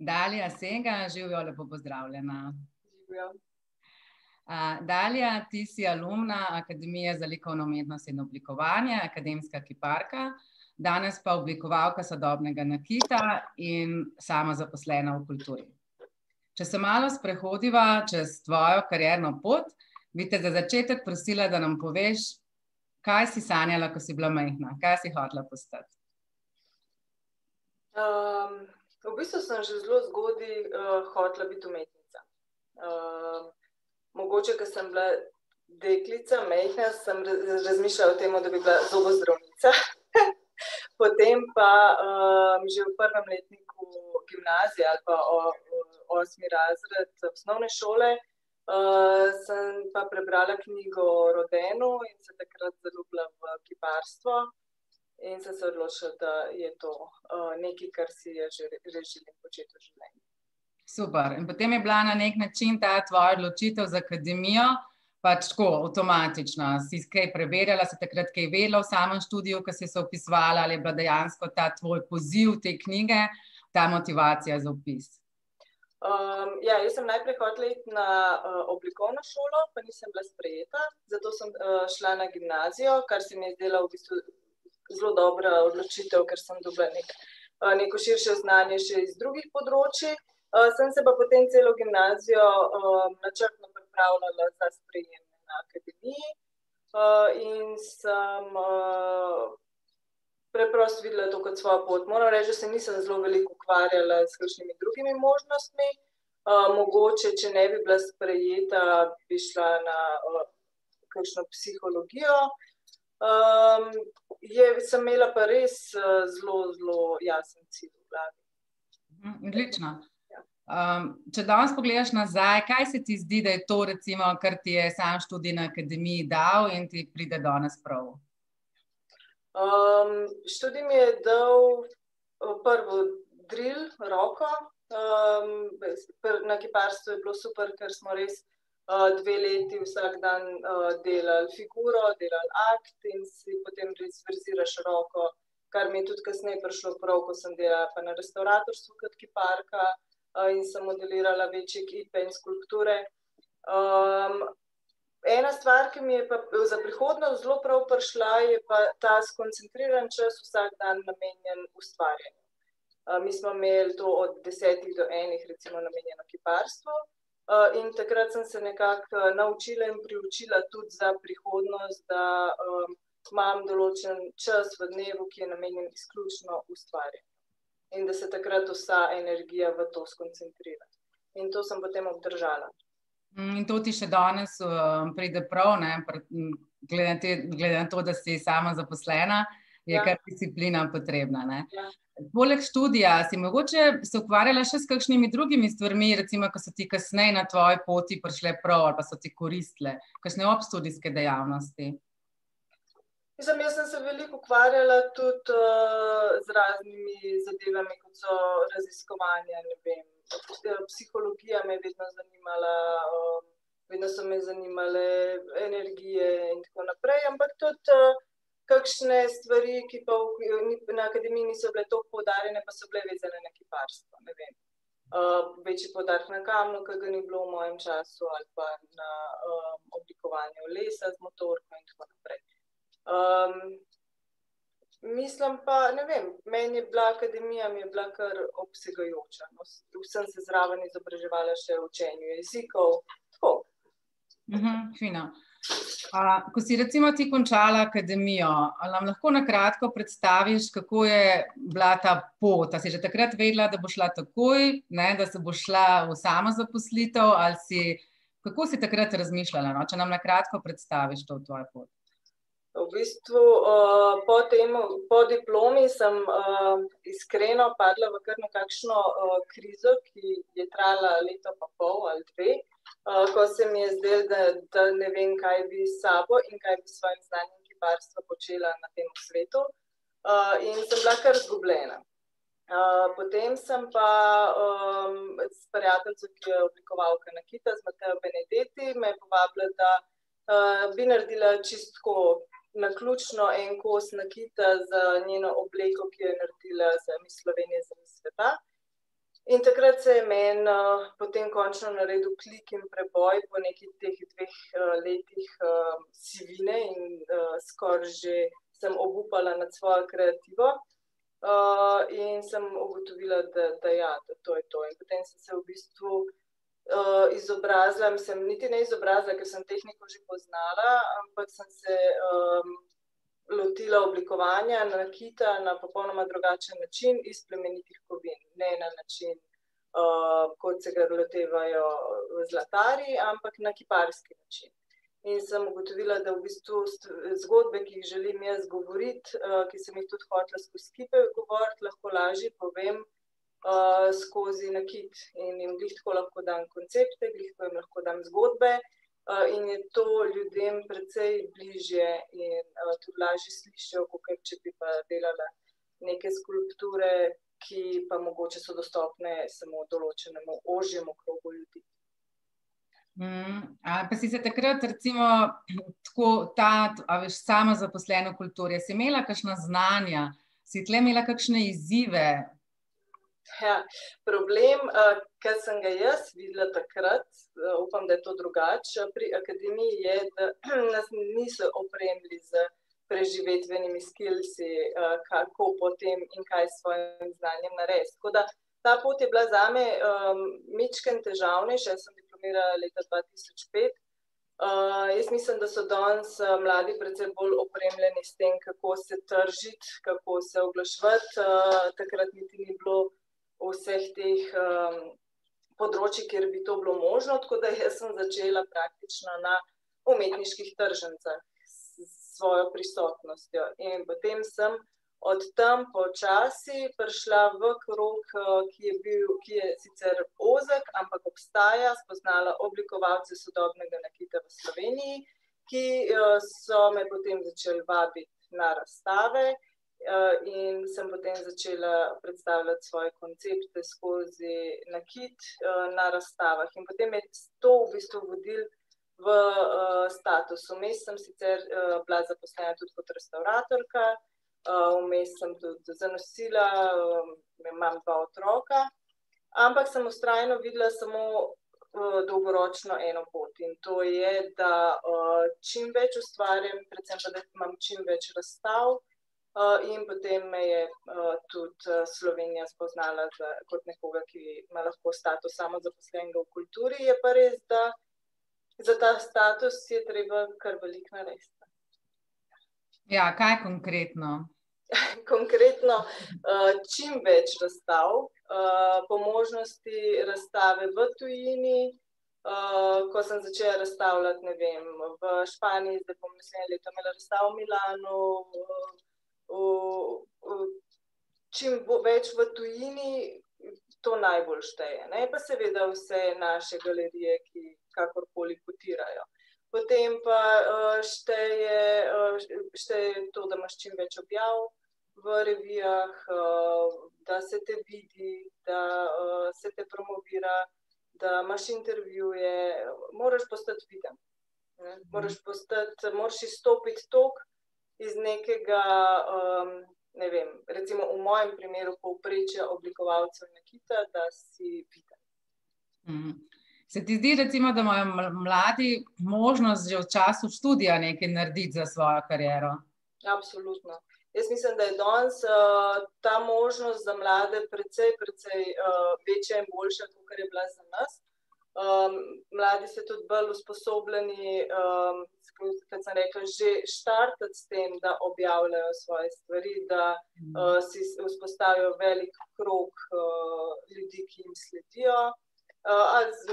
Dalija Senga, živijo, lepo pozdravljena. Živijo. Dalija, ti si alumna Akademije za likovno umetnost in oblikovanje, akademska kiparka, danes pa oblikovalka sodobnega nakita in sama zaposlena v kulturi. Če se malo sprehodiva čez tvojo karierno pot, bi te za začetek prosila, da nam poveš, kaj si sanjala, ko si bila majhna, kaj si hotela postati? V bistvu sem že zelo zgodaj hotela biti umetnica. Mogoče, ko sem bila deklica, majhna, sem razmišljala o tem, da bi bila zobozdravnica. Potem pa že v prvem letniku gimnazije ali pa 8. razred osnovne šole sem pa prebrala knjigo o Rodenu in se takrat zaljubila v kiparstvo. In sem se odločila, da je to nekaj, kar si res želim početi v življenju. Super. In potem je bila na nek način ta tvoja odločitev za akademijo pač tako avtomatična. Si kaj preverjala, si takrat kaj vedela v samem študiju, ko si se vpisovala, ali je bila dejansko ta tvoj poziv te knjige, ta motivacija za vpis? Jaz sem najprej hotela iti na oblikovno šolo, pa nisem bila sprejeta, zato sem šla na gimnazijo, kar se mi je zdela v bistvu zelo dobra odločitev, ker sem dobila neko širše znanje še iz drugih področij. Sem se pa potem celo gimnazijo načrtno pripravljala za sprejem na akademiji in sem preprosto videla to kot svojo pot. Moram reči, da se nisem zelo veliko ukvarjala s kakšnimi drugimi možnostmi. Mogoče, če ne bi bila sprejeta, bi šla na kakšno psihologijo. Sem imela pa res zelo jasen cilj v glavi. Odlično. Če danes pogledaš nazaj, kaj se ti zdi, da je to, recimo, kar ti je sam študij na akademiji dal in ti pride danes prav? Študij mi je dal prvo drill, roko. Na kiparstvu je bilo super, ker smo res 2 leti vsak dan delali figuro, delali akt in si potem res friziraš roko, kar mi je tudi kasneje prišlo prav, ko sem delala pa na restavratorstvu kot kiparka in sem modelirala večje kipe in skulpture. Ena stvar, ki mi je pa za prihodnost zelo prav prišla, je pa ta skoncentriran čas vsak dan namenjen ustvarjanju. Mi smo imeli to od 10 do 1 recimo namenjeno kiparstvu. In takrat sem se nekako naučila in priučila tudi za prihodnost, da imam določen čas v dnevu, ki je namenjen izključno ustvarjanju. In da se takrat vsa energija v to skoncentrira. In to sem potem obdržala. In to ti še danes pride prav, ne? Glede na to, da si sama zaposlena, je kar disciplina potrebna, ne? Ja. Poleg študija si mogoče se ukvarjala še s kakšnimi drugimi stvarmi, recimo, ko so ti kasneje na tvoji poti prišle prav ali pa so ti koristile, kakšne obštudijske dejavnosti? Jaz sem se veliko ukvarjala tudi z raznimi zadevami, kot so raziskovanja, ne vem, psihologija me je vedno zanimala, vedno so me zanimale energije in tako naprej, ampak tudi kakšne stvari, ki pa na akademiji niso bile toliko poudarjene, pa so bile vezane na kiparstvo, ne vem. Večji poudarek na kamnu, ki ga ni bilo v mojem času, ali pa na oblikovanju lesa z motorko in tako naprej. Mislim pa, ne vem, meni je bila akademija, mi je bila kar obsegajoča. Vsem se zraven izobraževala še v učenju jezikov, tako. Fino. Ko si recimo ti končala akademijo, ali nam lahko na kratko predstaviš, kako je bila ta pot? A si že takrat vedela, da bo šla takoj, ne, da se bo šla v samozaposlitev, ali kako si takrat razmišljala, no? Če nam na kratko predstaviš to tvojo pot. V bistvu po diplomi sem iskreno padla v kar nekakšno krizo, ki je trajala leto pa pol ali 2, ko se mi je zdelo, da ne vem, kaj bi s sabo in kaj bi s svojim znanjem kiparstva počela na tem svetu. In sem bila kar izgubljena. Potem sem pa s prijateljico, ki je oblikovalka nakita, z Matejo Benedetti, me je povabila, da bi naredila čistko naključno en kos nakita za njeno obleko, ki jo je naredila za Miss Slovenije za Miss sveta. In takrat se je meni potem končno naredil klik in preboj po nekih teh 2 letih sivine in skoraj že sem obupala nad svojo kreativo. In sem ugotovila, da to je to. In potem sem se v bistvu izobrazila, mislim, niti ne izobrazila, ker sem tehniko že poznala, ampak sem se lotila oblikovanja nakita na popolnoma drugačen način iz plemenitih kovin. Ne na način, kot se ga lotevajo zlatarji, ampak na kiparski način. In sem ugotovila, da v bistvu zgodbe, ki jih želim jaz govoriti, ki sem jih tudi hotela skozi kipe govoriti, lahko lažje povem skozi nakit. In jim glih tako lahko dam koncepte, glih tako jim lahko dam zgodbe. In je to ljudem precej bližje in tudi lažje slišijo, kot če bi pa delala neke skulpture, ki pa mogoče so dostopne samo določenemu ožjemu krogu ljudi. Pa si se takrat recimo tako sama zaposlena v kulturi, si imela kakšna znanja, si tle imela kakšne izzive? Ja, problem, ki sem ga jaz videla takrat, upam, da je to drugače, pri akademiji je, da nas niso opremili z preživetvenimi skillsi, kako potem in kaj s svojim znanjem narediti. Tako da ta pot je bila zame mičken težavnejša, jaz sem diplomirala leta 2005. Jaz mislim, da so danes mladi precej bolj opremljeni s tem, kako se tržiti, kako se oglaševati. Takrat niti ni bilo vseh teh področji, kjer bi to bilo možno, tako da jaz sem začela praktično na umetniških tržnicah s svojo prisotnostjo. In potem sem od tam počasi prišla v krog, ki je sicer ozek, ampak obstaja, spoznala oblikovalce sodobnega nakita v Sloveniji, ki so me potem začeli vabiti na razstave. In sem potem začela predstavljati svoje koncepte skozi nakit na razstavah. In potem je to v bistvu vodilo v status. Vmes sem sicer bila zaposlena tudi kot restavratorka, vmes sem tudi zanosila, imam 2 otroka, ampak sem vztrajno videla samo dolgoročno eno pot. In to je, da čim več ustvarjam, predvsem pa, da imam čim več razstav. In potem me je tudi Slovenija spoznala kot nekoga, ki ima lahko status samozaposlenega v kulturi. Je pa res, da za ta status je treba kar veliko narediti. Ja, kaj konkretno? Konkretno čim več razstav, po možnosti razstave v tujini. Ko sem začela razstavljati, ne vem, v Španiji, zdaj bom naslednje leto imela razstavo v Milanu, čim več v tujini, to najbolj šteje. Pa seveda vse naše galerije, ki kakorkoli kotirajo. Potem pa šteje to, da imaš čim več objav v revijah, da se te vidi, da se te promovira, da imaš intervjuje, moraš postati viden. Moraš izstopiti toliko iz nekega, ne vem, recimo v mojem primeru povprečja oblikovalcev nakita, da si viden. Se ti zdi recimo, da imajo mladi možnost že v času študija nekaj narediti za svojo kariero? Absolutno. Jaz mislim, da je danes ta možnost za mlade precej večja in boljša, kot je bila za nas. Mladi so tudi bolj usposobljeni, kot sem rekla, že štartati s tem, da objavljajo svoje stvari, da si vzpostavijo velik krog ljudi, ki jim sledijo.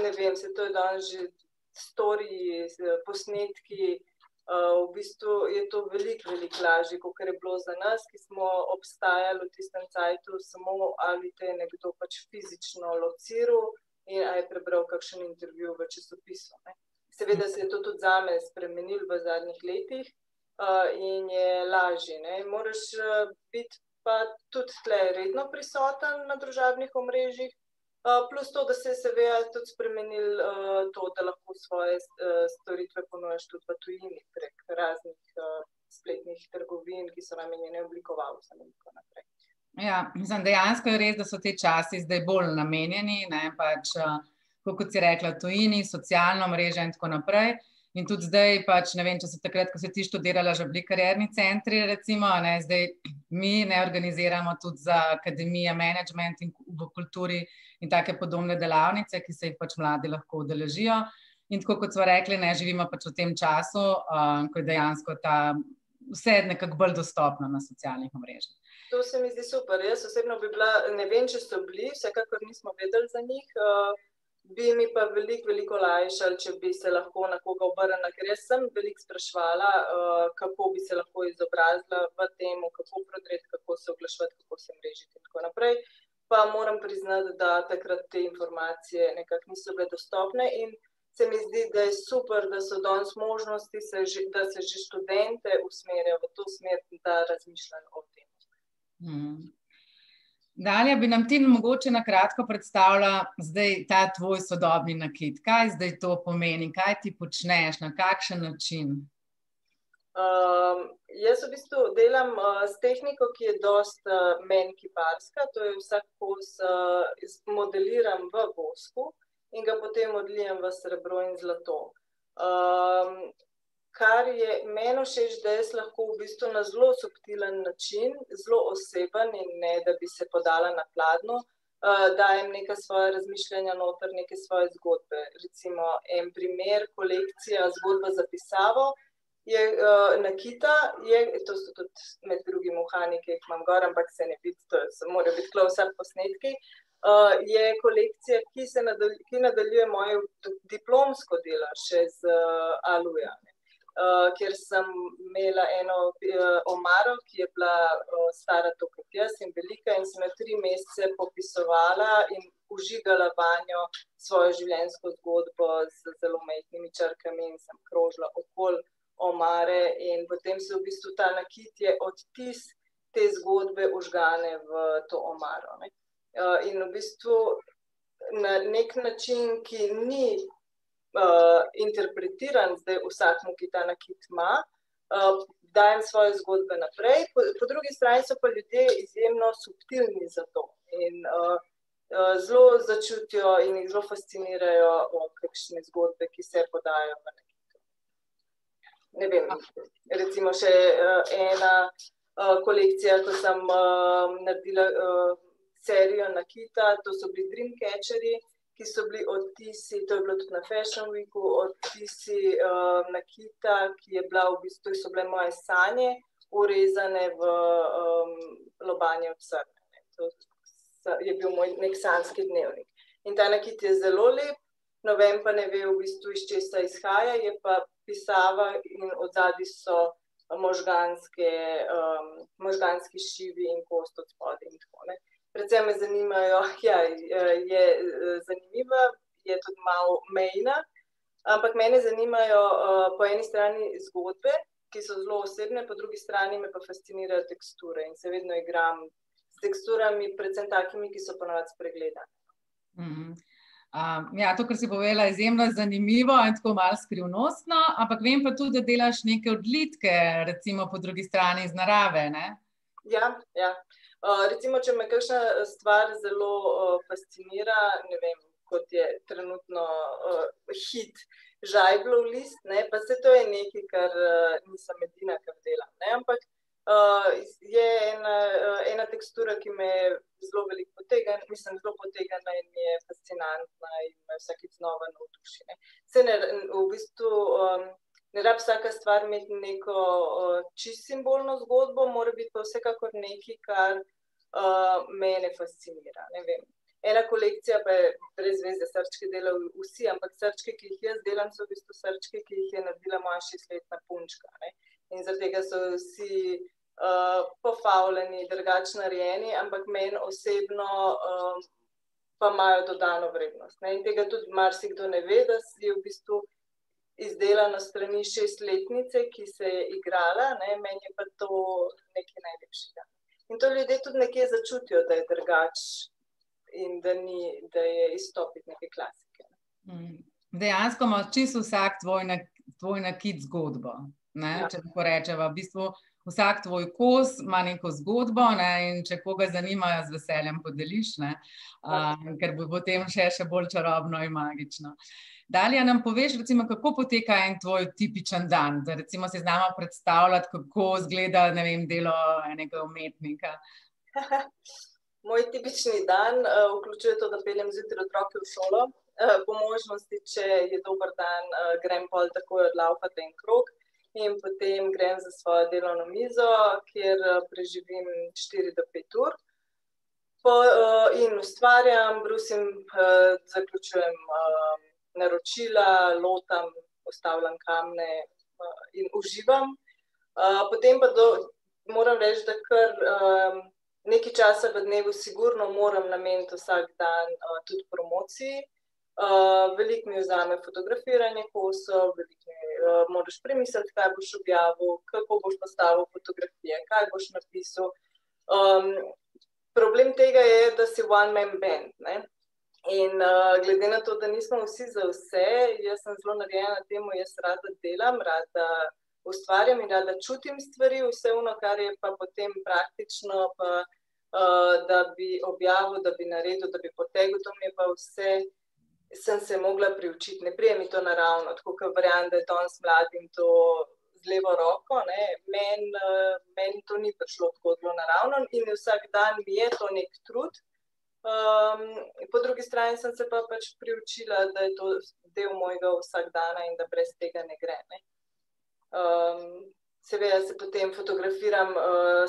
Ne vem, to je danes že storiji, posnetki, v bistvu je to veliko lažje, kot je bilo za nas, ki smo obstajali v tistem cajtu samo ali te je nekdo pač fizično lociral in ali je prebral kakšen intervju v časopisu. Seveda se je to tudi zame spremenilo v zadnjih letih in je lažje. Moraš biti pa tudi tle redno prisoten na družabnih omrežjih, plus to, da se je seveda tudi spremenilo to, da lahko svoje storitve ponujaš tudi v tujini prek raznih spletnih trgovin, ki so namenjene oblikovalcem in tako naprej. Ja, mislim, dejansko je res, da so te časi zdaj bolj namenjeni, ne, pač, kot si rekla, tujini, socialno mreže in tako naprej. In tudi zdaj, pač, ne vem, če so takrat, ko si ti študirala, že bili karierni centri, recimo, ne, zdaj mi ne organiziramo tudi za akademije, management in v kulturi in take podobne delavnice, ki se jih pač mladi lahko udeležijo. In tako kot smo rekli, ne, živimo pač v tem času, ko je dejansko vse nekako bolj dostopno na socialnih omrežjih. To se mi zdi super. Jaz osebno bi bila, ne vem, če so bili, vsekakor nismo vedeli za njih, bi mi pa veliko lajšali, če bi se lahko na koga obrnila, ker jaz sem veliko spraševala, kako bi se lahko izobrazila v temu, kako prodreti, kako se oglaševati, kako se mrežiti in tako naprej. Pa moram priznati, da takrat te informacije nekako niso bile dostopne in se mi zdi, da je super, da so danes možnosti, da se že študente usmerjajo v to smer, da razmišljajo o tem. Dalja, bi nam ti mogoče na kratko predstavila zdaj ta tvoj sodobni nakit. Kaj zdaj to pomeni? Kaj ti počneš? Na kakšen način? Jaz v bistvu delam s tehniko, ki je dosti meni kiparska. To je vsak kos modeliram v vosku in ga potem odlijem v srebro in zlato. Kar je meni všeč, da jaz lahko v bistvu na zelo subtilen način, zelo oseben in ne, da bi se podala na pladnju, dajem neka svoja razmišljanja noter, neke svoje zgodbe. Recimo en primer, kolekcija zgodba za pisavo, je nakita, to so tudi med drugim uhani, ki jih imam gor, ampak se ne vidi, to mora biti close-up posnetki, je kolekcija, ki nadaljuje moje diplomsko delo še z aluja, kjer sem imela eno omaro, ki je bila stara to kot jaz in velika in sem jo 3 mesece popisovala in vžigala vanjo svojo življenjsko zgodbo z zelo majhnimi črkami in sem krožila okoli omare in potem se v bistvu ta nakit je odtis te zgodbe vžgane v to omaro, ne. In v bistvu na nek način, ki ni interpretiran zdaj vsakmu, ki ta nakit ima, dajem svoje zgodbe naprej, po drugi strani so pa ljudje izjemno subtilni za to in zelo začutijo in jih zelo fascinirajo kakšne zgodbe, ki se podajajo v nakitu. Ne vem, recimo še ena kolekcija, ko sem naredila serijo nakita, to so bili Dreamcatcherji, ki so bili odtisi, to je bilo tudi na Fashion Weeku, odtisi nakita, ki je bila v bistvu, so bile moje sanje, urezane v lobanje od srne. To je bil moj nek sanjski dnevnik. In ta nakit je zelo lep, noben pa ne ve v bistvu, iz česa izhaja, je pa pisava in odzadaj so možganski šivi in kost od spodaj in tako, ne. Predvsem me zanimajo, je zanimiva, je tudi malo mejna, ampak mene zanimajo po eni strani zgodbe, ki so zelo osebne, po drugi strani me pa fascinirajo teksture in se vedno igram s teksturami, predvsem takimi, ki so ponavadi spregledane. Ja, to, kar si povedala, je izjemno zanimivo in tako malo skrivnostno, ampak vem pa tudi, da delaš neke odlitke, recimo po drugi strani iz narave, ne? Ja. Recimo, če me kakšna stvar zelo fascinira, ne vem, kot je trenutno hit žajblov list, ne, pa se to je nekaj, kar nisem edina, kar delam, ne, ampak je ena tekstura, ki me zelo veliko zelo potegna in mi je fascinantna in me vsakič znova navduši, ne. V bistvu ne rabi vsaka stvar imeti neko čisto simbolno zgodbo, mora biti pa vsekakor nekaj, kar mene fascinira, ne vem. Ena kolekcija pa je brez veze, srčke delajo vsi, ampak srčke, ki jih jaz delam, so v bistvu srčke, ki jih je naredila moja 6-letna punčka, ne. In zaradi tega so vsi pofavljeni, drugače narejeni, ampak meni osebno pa imajo dodano vrednost, ne. In tega tudi marsikdo ne ve, da je v bistvu izdelano strani 6-letnice, ki se je igrala, ne, meni je pa to nekaj najlepšega. In to ljudje tudi nekje začutijo, da je drugače in da je izstop iz neke klasike. Dejansko ima čisto vsak tvoj nakit zgodbo. ne, Ja. če tako rečeva. V bistvu vsak tvoj kos ima neko zgodbo, ne, in če koga zanimajo, z veseljem podeliš, ne, ker bo potem še bolj čarobno in magično. Dalija, nam poveš, recimo, kako poteka en tvoj tipičen dan, da recimo si znamo predstavljati, kako izgleda, ne vem, delo enega umetnika. Moj tipični dan vključuje to, da peljem zjutraj otroke v šolo. Po možnosti, če je dober dan, grem pol takoj odlaufati en krog in potem grem za svojo delovno mizo, kjer preživim 4 do 5 ur. In ustvarjam, brusim, zaključujem naročila, lotam, postavljam kamne in uživam. Potem pa moram reči, da kar nekaj časa v dnevu sigurno moram nameniti vsak dan tudi promociji. Veliko mi vzame fotografiranje kosov, veliko moraš premisliti, kaj boš objavil, kako boš postavil fotografije, kaj boš napisal. Problem tega je, da si one man band, ne? In glede na to, da nismo vsi za vse, jaz sem zelo narejena na temu, jaz rada delam, rada ustvarjam in rada čutim stvari, vse ono, kar je pa potem praktično, pa da bi objavil, da bi naredil, da bi potegnil, to mi je pa vse, sem se mogla priučiti, ne prije mi to naravno, tako kot verjamem, da je danes mladim to z levo roko, ne, meni to ni prišlo tako zelo naravno in vsak dan mi je to nek trud. Po drugi strani sem se pa pač priučila, da je to del mojega vsakdana in da brez tega ne gre, ne. Seveda se potem fotografiram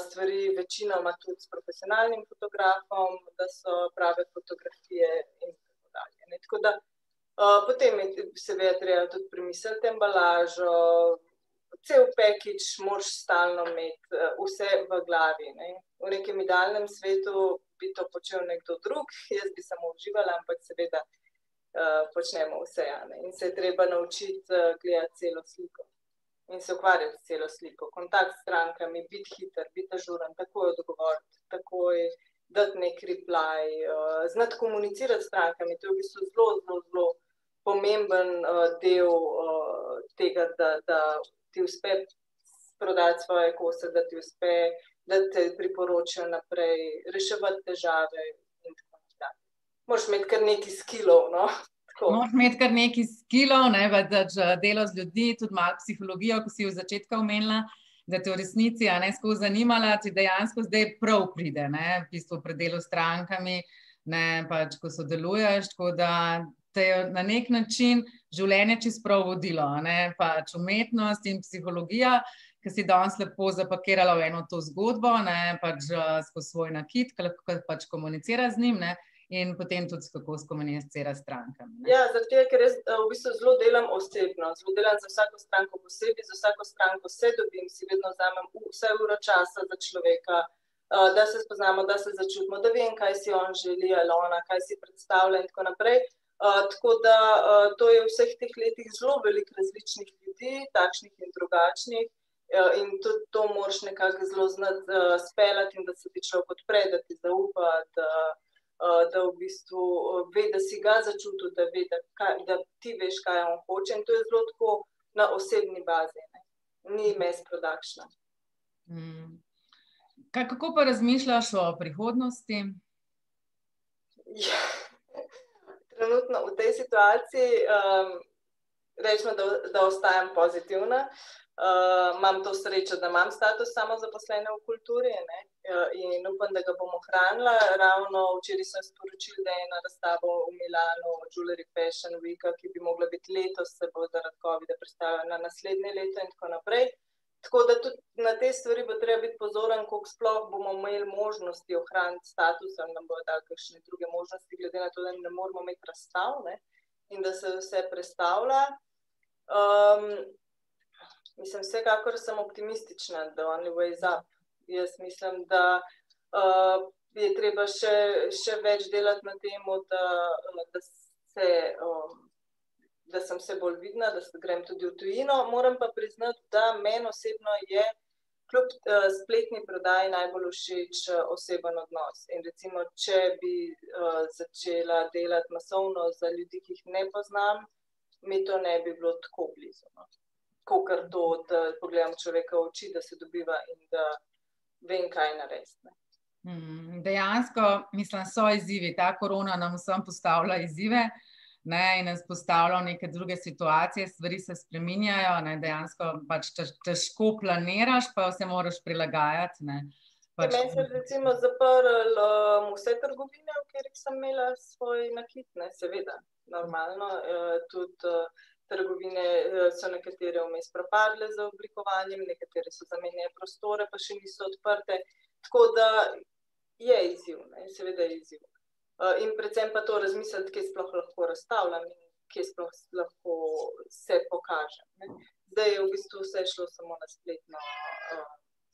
stvari večinoma tudi s profesionalnim fotografom, da so prave fotografije in tako dalje, ne. Tako da potem je seveda treba tudi premisliti embalažo, cel package moraš stalno imeti, vse v glavi, ne. V nekem idealnem svetu bi to počel nekdo drug, jaz bi samo uživala, ampak seveda počnemo vse, ne. In se je treba naučiti gledati celo sliko in se ukvarjati s celo sliko. Kontakt s strankami, biti hiter, biti ažuren, takoj odgovoriti, takoj dati nek reply, znati komunicirati s strankami, to je v bistvu zelo, zelo, zelo pomemben del tega, da ti uspe prodati svoje kose, da ti uspe, da te priporočajo naprej, reševati težave in tako naprej. Moraš imeti kar nekaj skillov, no. Moraš imeti kar nekaj skillov, ne, delo z ljudmi, tudi malo psihologijo, ko si v začetku omenila, da te v resnici, a ne, skozi zanimala, ti dejansko zdaj prav pride, ne, v bistvu pri delu s strankami, ne, pač, ko sodeluješ, tako da te je na nek način življenje čisto prav vodilo, ne, pač umetnost in psihologija, ki si danes lepo zapakirala v eno to zgodbo, ne, pač skozi svoj nakit, ki lahko pač komunicira z njim, ne, in potem tudi kako skomunicira s strankami. Ja, zaradi tega, ker jaz v bistvu zelo delam osebno, zelo delam za vsako stranko posebej, za vsako stranko se dobim, si vedno vzamem vsaj uro časa za človeka, da se spoznamo, da se začutimo, da vem, kaj si on želi ali ona, kaj si predstavlja in tako naprej. Tako da to je v vseh teh letih zelo veliko različnih ljudi, takšnih in drugačnih, in tudi to moraš nekako zelo znati speljati in da se ti človek odpre, da ti zaupa, da v bistvu ve, da si ga začutil, da ve, da ti veš, kaj on hoče in to je zelo tako na osebni bazi, ne. Ni mass production. Kako pa razmišljaš o prihodnosti? Ja. Trenutno v tej situaciji rečemo, da ostajam pozitivna. Imam to srečo, da imam status samozaposlene v kulturi, ne, in upam, da ga bom ohranila. Ravno včeraj sem sporočila, da je ena razstava v Milanu, Jewelry Fashion Week, ki bi mogla biti letos, se bo zaradi covida prestavila na naslednje leto in tako naprej. Tako da tudi na te stvari bo treba biti pozoren, koliko sploh bomo imeli možnosti ohraniti status, ali nam bodo dali kakšne druge možnosti, glede na to, da ne moramo imeti razstav, ne, in da se vse prestavlja. Mislim, vsekakor sem optimistična, the only way is up. Jaz mislim, da je treba še več delati na temu, da sem vse bolj vidna, da grem tudi v tujino. Moram pa priznati, da meni osebno je kljub spletni prodaji najbolj všeč oseben odnos. In recimo, če bi začela delati masovno za ljudi, ki jih ne poznam, mi to ne bi bilo tako blizu. kakor to, da pogledam človeka v oči, da se dobiva in da vem, kaj narediti. Dejansko, mislim, so izzivi. Ta korona nam vsem postavlja izzive, ne, in nas postavlja v neke druge situacije, stvari se spreminjajo, ne, dejansko pač težko planiraš, pa se moraš prilagajati. Ne. Meni se recimo zaprli vse trgovine, v katerih sem imela svoj nakit, ne, seveda, normalno. Tudi trgovine so nekatere vmes propadle za oblikovanjem, nekatere so zamenjale prostore, pa še niso odprte. Tako da je izziv, ne, seveda je izziv. In predvsem pa to razmisliti, kje sploh lahko razstavljam in kje sploh lahko se pokažem. Ne. Zdaj je v bistvu vse šlo samo na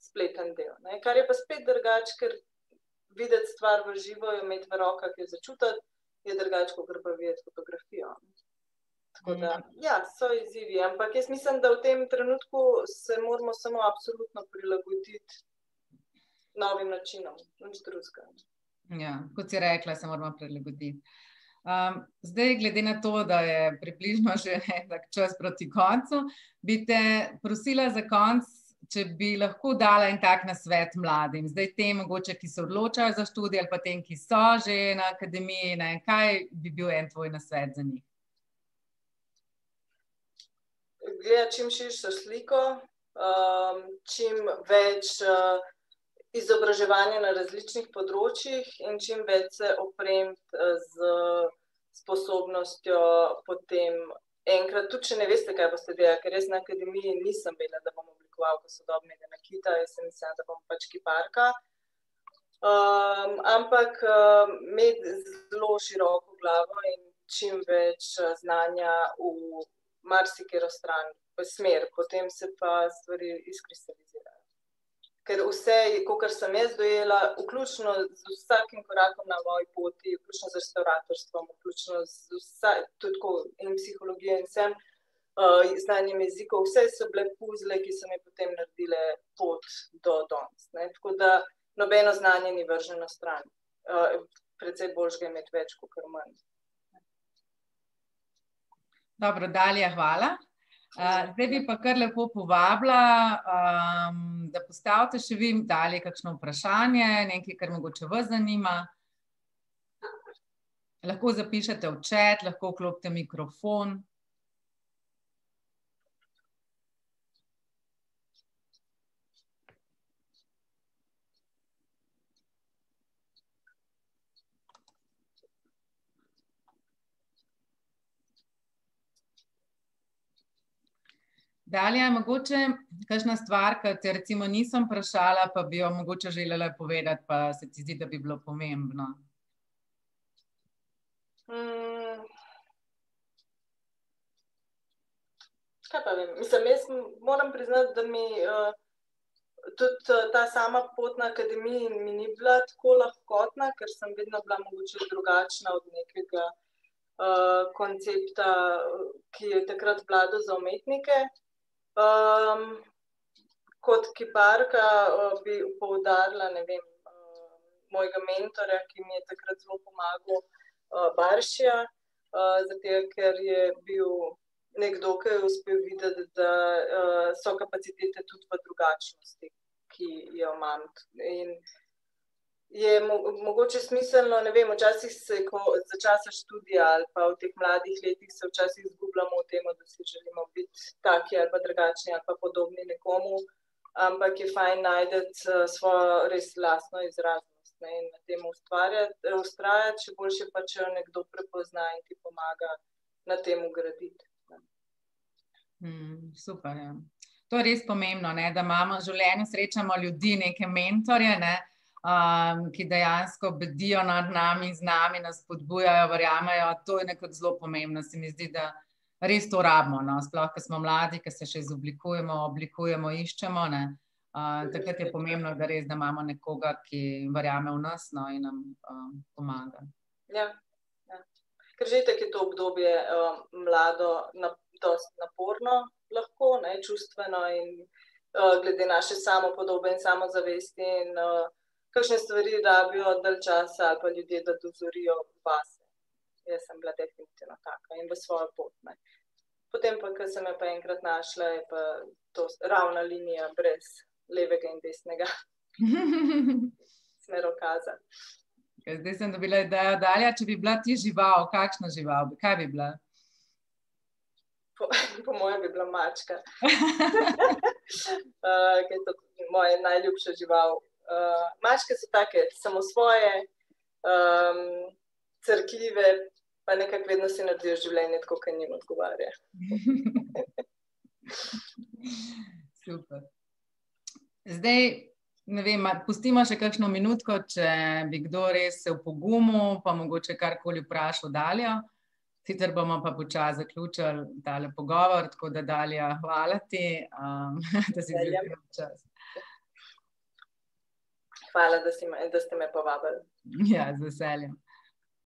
spleten del. Ne. Kar je pa spet drugače, ker videti stvar v živo, jo imeti v rokah, jo začutiti, je drugače, kot pa videti fotografijo. Tako da, ja, so izzivi, ampak jaz mislim, da v tem trenutku se moramo samo absolutno prilagoditi novim načinom, nič drugega. Ja, kot si rekla, se moramo prilagoditi. Zdaj, glede na to, da je približno že tak čas proti koncu, bi te prosila za konec, če bi lahko dala en tak nasvet mladim, zdaj tem mogoče, ki se odločajo za študij ali pa tem, ki so že na akademiji, ne, kaj bi bil en tvoj nasvet za njih? Gledati čim širšo sliko, čim več izobraževanja na različnih področjih in čim več se opremiti z sposobnostjo potem enkrat, tudi če ne veste, kaj boste delali, ker jaz na akademiji nisem vedela, da bom oblikovalka sodobnega nakita, jaz sem mislila, da bom pač kiparka. Ampak imeti zelo široko glavo in čim več znanja v marsikatero stran, v smer, potem se pa stvari izkristalizirajo. Ker vse, kakor sem jaz dojela, vključno z vsakim korakom na moji poti, vključno z restavratorstvom, vključno z tudi in psihologijo in vsem, znanjem jezikov, vse so bile puzle, ki so mi potem naredile pot do danes. Tako da nobeno znanje ni vrženo stran. Precej boljšega imeti več, kakor manj. Dobro, Dalija, hvala. Zdaj bi pa kar lepo povabila, da postavite še vi Dalji kakšno vprašanje, nekaj, kar mogoče vas zanima. Lahko zapišete v chat, lahko vklopite mikrofon. Dalija, mogoče kakšna stvar, ki te recimo nisem vprašala, pa bi jo mogoče želela povedati, pa se ti zdi, da bi bilo pomembno? Kaj pa vem? Mislim, jaz moram priznati, da mi tudi ta sama pot na akademiji mi ni bila tako lahkotna, ker sem vedno bila mogoče drugačna od nekega koncepta, ki je takrat vladal za umetnike. Kot kiparka bi poudarila, ne vem, mojega mentorja, ki mi je takrat zelo pomagal, Baršija, zato ker je bil nekdo, ki je uspel videti, da so kapacitete tudi v drugačnosti, ki jo imam. In je mogoče smiselno, ne vem, včasih se, za časa študija ali pa v teh mladih letih se včasih izgubljamo v tem, da si želimo biti taki ali pa drugačni ali pa podobni nekomu, ampak je fajn najti svojo res lastno izraznost, ne, in na tem vztrajati, še boljše pa, če jo nekdo prepozna in ti pomaga na tem graditi. Super, ja. To je res pomembno, ne, da imamo v življenju, srečamo ljudi, neke mentorje, ne, ki dejansko bedijo nad nami, z nami, nas spodbujajo, verjamejo, to je nekako zelo pomembno, se mi zdi, da res to rabimo, no, sploh, ko smo mladi, ko se še oblikujemo, iščemo, ne, takrat je pomembno, da res, da imamo nekoga, ki verjame v nas, no, in nam pomaga. Ja, ja. Ker že itak je to obdobje mlado dosti naporno lahko, ne, čustveno in glede naše samopodobe in samozavesti in kakšne stvari rabijo dalj časa ali pa ljudje, da dozorijo vase. Jaz sem bila definitivno taka in v svojo pot, ne. Potem pa, ko sem jo pa enkrat našla, je pa to ravna linija brez levega in desnega smerokaza. Zdaj sem dobila idejo, Dalja, če bi bila ti žival, kakšna žival, kaj bi bila? Po mojem bi bila mačka. Ker je to moja najljubša žival. Mačke so take samosvoje, crkljive, pa nekako vedno si naredijo življenje tako, kot njim odgovarja. Super. Zdaj, ne vem, pustimo še kakšno minutko, če bi kdo res se opogumil, pa mogoče karkoli vprašal Daljo. Sicer bomo pa počasi zaključili tale pogovor, tako da Dalja, hvala ti, da si vzela čas. Hvala, da ste me povabili. Ja, z veseljem.